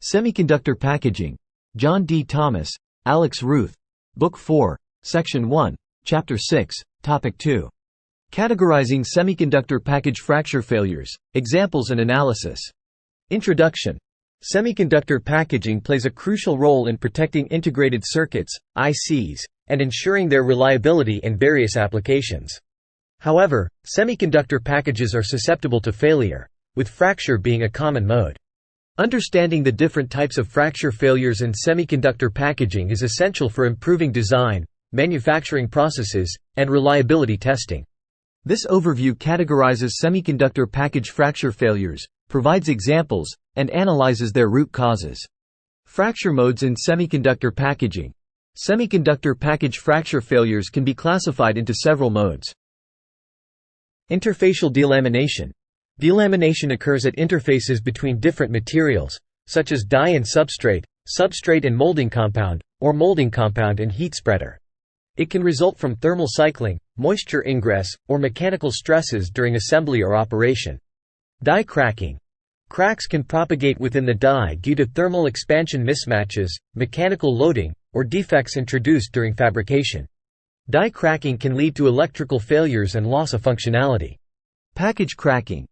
Semiconductor Packaging. John D. Thomas, Alex Ruth. Book 4, Section 1, Chapter 6, Topic 2. Categorizing Semiconductor Package Fracture Failures, Examples and Analysis. Introduction. Semiconductor packaging plays a crucial role in protecting integrated circuits, ICs, and ensuring their reliability in various applications. However, semiconductor packages are susceptible to failure, with fracture being a common mode. Understanding the different types of fracture failures in semiconductor packaging is essential for improving design, manufacturing processes, and reliability testing. This overview categorizes semiconductor package fracture failures, provides examples, and analyzes their root causes. Fracture modes in semiconductor packaging. Semiconductor package fracture failures can be classified into several modes. Interfacial delamination. Delamination occurs at interfaces between different materials, such as die and substrate, substrate and molding compound, or molding compound and heat spreader. It can result from thermal cycling, moisture ingress, or mechanical stresses during assembly or operation. Die cracking. Cracks can propagate within the die due to thermal expansion mismatches, mechanical loading, or defects introduced during fabrication. Die cracking can lead to electrical failures and loss of functionality. Package cracking.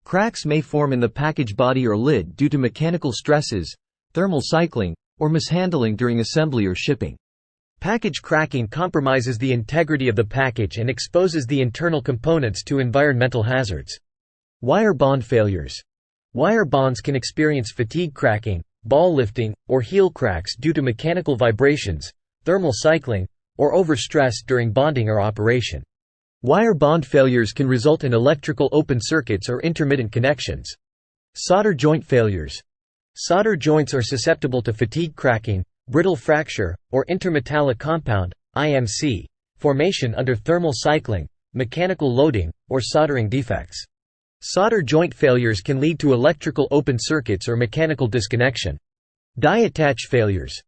Cracks may form in the package body or lid due to mechanical stresses, thermal cycling, or mishandling during assembly or shipping. Package cracking compromises the integrity of the package and exposes the internal components to environmental hazards. Wire bond failures. Wire bonds can experience fatigue cracking, ball lifting, or heel cracks due to mechanical vibrations, thermal cycling, or overstress during bonding or operation. Wire bond failures can result in electrical open circuits or intermittent connections. Solder joint failures. Solder joints are susceptible to fatigue cracking, brittle fracture, or intermetallic compound (IMC) formation under thermal cycling, mechanical loading, or soldering defects. Solder joint failures can lead to electrical open circuits or mechanical disconnection. Die attach failures.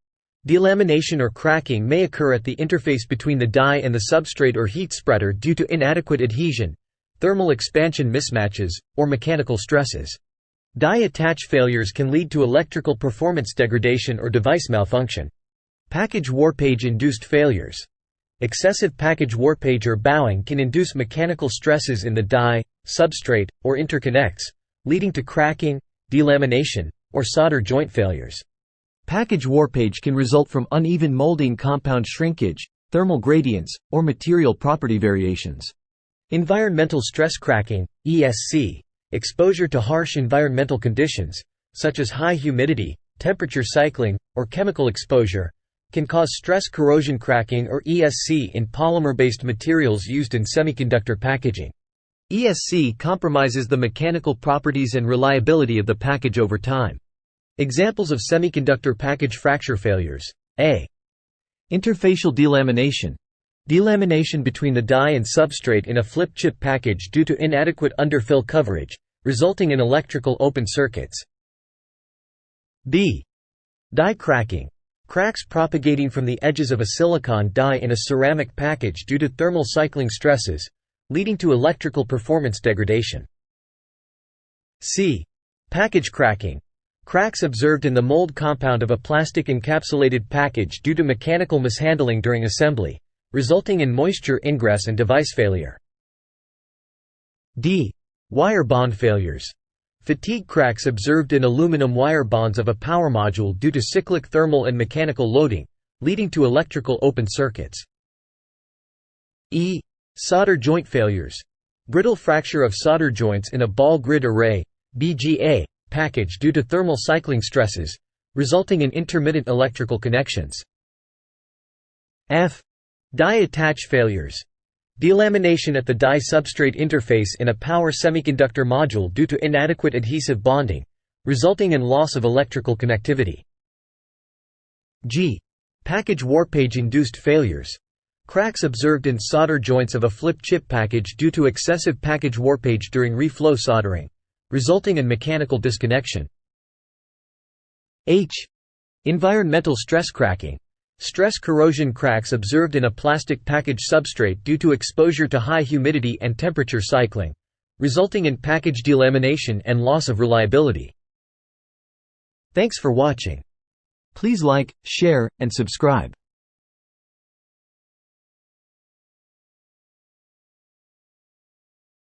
Delamination or cracking may occur at the interface between the die and the substrate or heat spreader due to inadequate adhesion, thermal expansion mismatches, or mechanical stresses. Die attach failures can lead to electrical performance degradation or device malfunction. Package warpage-induced failures. Excessive package warpage or bowing can induce mechanical stresses in the die, substrate, or interconnects, leading to cracking, delamination, or solder joint failures. Package warpage can result from uneven molding compound shrinkage, thermal gradients, or material property variations. Environmental stress cracking, ESC, exposure to harsh environmental conditions, such as high humidity, temperature cycling, or chemical exposure, can cause stress corrosion cracking or ESC in polymer-based materials used in semiconductor packaging. ESC compromises the mechanical properties and reliability of the package over time. Examples of semiconductor package fracture failures. A. Interfacial delamination. Delamination between the die and substrate in a flip chip package due to inadequate underfill coverage, resulting in electrical open circuits. B. Die cracking. Cracks propagating from the edges of a silicon die in a ceramic package due to thermal cycling stresses, leading to electrical performance degradation. C. Package cracking. Cracks observed in the mold compound of a plastic encapsulated package due to mechanical mishandling during assembly, resulting in moisture ingress and device failure. D. Wire bond failures. Fatigue cracks observed in aluminum wire bonds of a power module due to cyclic thermal and mechanical loading, leading to electrical open circuits. E. Solder joint failures. Brittle fracture of solder joints in a ball grid array (BGA) package due to thermal cycling stresses, resulting in intermittent electrical connections. F. Die attach failures. Delamination at the die-substrate interface in a power semiconductor module due to inadequate adhesive bonding, resulting in loss of electrical connectivity. G. Package warpage-induced failures. Cracks observed in solder joints of a flip chip package due to excessive package warpage during reflow soldering, resulting in mechanical disconnection. H. Environmental stress cracking. Stress corrosion cracks observed in a plastic package substrate due to exposure to high humidity and temperature cycling, resulting in package delamination and loss of reliability. Thanks for watching. Please like, share, and subscribe.